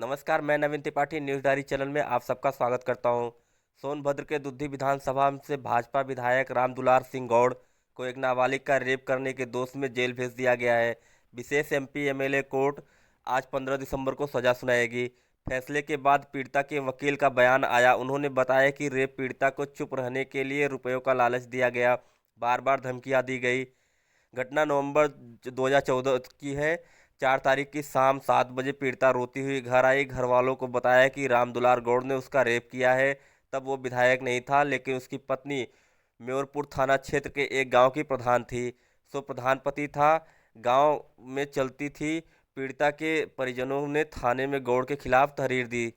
नमस्कार, मैं नवीन Tripathi news diary channel में आप सबका स्वागत करता हूं। सोनभद्र के दुद्धी विधानसभा से भाजपा विधायक रामदुलार सिंह गौड़ को एक नाबालिग का रेप करने के दोष में जेल भेज दिया गया है। विशेष एमपी एमएलए कोर्ट आज 15 दिसंबर को सजा सुनाएगी। फैसले के बाद पीड़िता के वकील का बयान आया। उन्होंने बताया कि रेप पीड़िता को चुप रहने के लिए रुपयों का लालच दिया गया, बार बार धमकियां दी गई। घटना नवंबर 2014 की है। 4 तारीख की शाम 7 बजे पीड़िता रोती हुई घर आई। घर वालों को बताया कि रामदुलार गौड़ ने उसका रेप किया है। तब वो विधायक नहीं था, लेकिन उसकी पत्नी म्योरपुर थाना क्षेत्र के एक गांव की प्रधान थी। सो प्रधान पति था, गांव में चलती थी। पीड़िता के परिजनों ने थाने में गौड़ के खिलाफ तहरीर दी।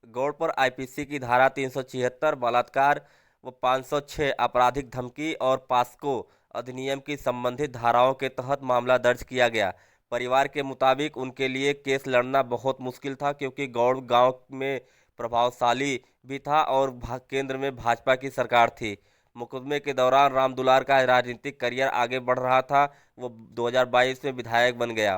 गौड़ पर आईपीसी की धारा 376 बलात्कार व 506 आपराधिक धमकी और पास्को अधिनियम की संबंधित धाराओं के तहत मामला दर्ज किया गया। परिवार के मुताबिक उनके लिए केस लड़ना बहुत मुश्किल था, क्योंकि गौड़ गांव में प्रभावशाली भी था और केंद्र में भाजपा की सरकार थी। मुकदमे के दौरान रामदुलार का राजनीतिक करियर आगे बढ़ रहा था। वो 2022 में विधायक बन गया।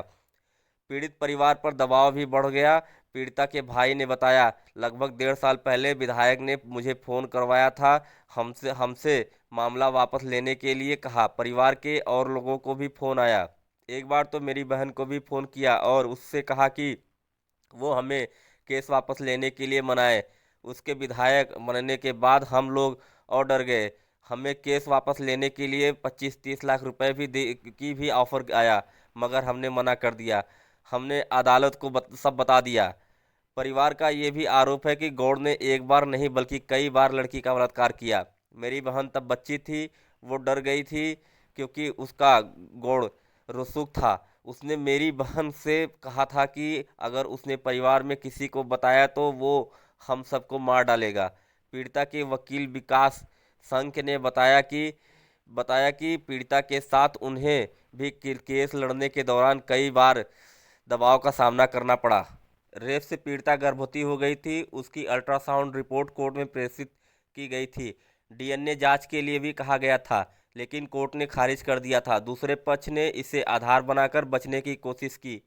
पीड़ित परिवार पर दबाव भी बढ़ गया। पीड़िता के भाई ने बताया, लगभग 1.5 साल पहले विधायक ने मुझे फ़ोन करवाया था। हमसे हमसे मामला वापस लेने के लिए कहा। परिवार के और लोगों को भी फ़ोन आया। एक बार तो मेरी बहन को भी फ़ोन किया और उससे कहा कि वो हमें केस वापस लेने के लिए मनाए। उसके विधायक बनने के बाद हम लोग और डर गए। हमें केस वापस लेने के लिए 25-30 लाख रुपए की भी ऑफर आया, मगर हमने मना कर दिया। हमने अदालत को सब बता दिया। परिवार का ये भी आरोप है कि गौड़ ने एक बार नहीं बल्कि कई बार लड़की का बलात्कार किया। मेरी बहन तब बच्ची थी, वो डर गई थी, क्योंकि उसका गौड़ रसूख था। उसने मेरी बहन से कहा था कि अगर उसने परिवार में किसी को बताया तो वो हम सबको मार डालेगा। पीड़िता के वकील विकास संघ ने बताया कि पीड़िता के साथ उन्हें भी केस लड़ने के दौरान कई बार दबाव का सामना करना पड़ा। रेप से पीड़िता गर्भवती हो गई थी। उसकी अल्ट्रासाउंड रिपोर्ट कोर्ट में प्रेषित की गई थी। डीएनए जांच के लिए भी कहा गया था, लेकिन कोर्ट ने खारिज कर दिया था। दूसरे पक्ष ने इसे आधार बनाकर बचने की कोशिश की।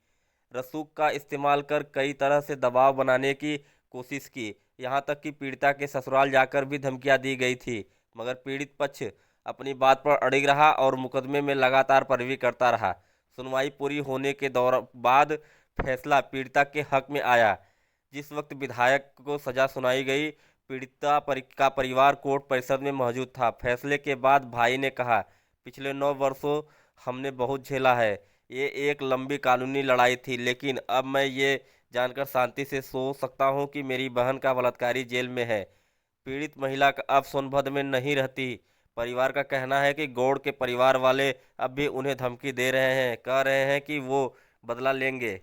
रसूख का इस्तेमाल कर कई तरह से दबाव बनाने की कोशिश की। यहाँ तक कि पीड़िता के ससुराल जाकर भी धमकियां दी गई थी, मगर पीड़ित पक्ष अपनी बात पर अड़िग रहा और मुकदमे में लगातार पैरवी करता रहा। सुनवाई पूरी होने के बाद फैसला पीड़िता के हक में आया। जिस वक्त विधायक को सजा सुनाई गई, पीड़िता का परिवार कोर्ट परिसर में मौजूद था। फैसले के बाद भाई ने कहा, पिछले 9 वर्षों हमने बहुत झेला है। ये एक लंबी कानूनी लड़ाई थी, लेकिन अब मैं ये जानकर शांति से सो सकता हूँ कि मेरी बहन का बलात्कारी जेल में है। पीड़ित महिला अब सोनभद्र में नहीं रहती। परिवार का कहना है कि गौड़ के परिवार वाले अब भी उन्हें धमकी दे रहे हैं, कह रहे हैं कि वो बदला लेंगे।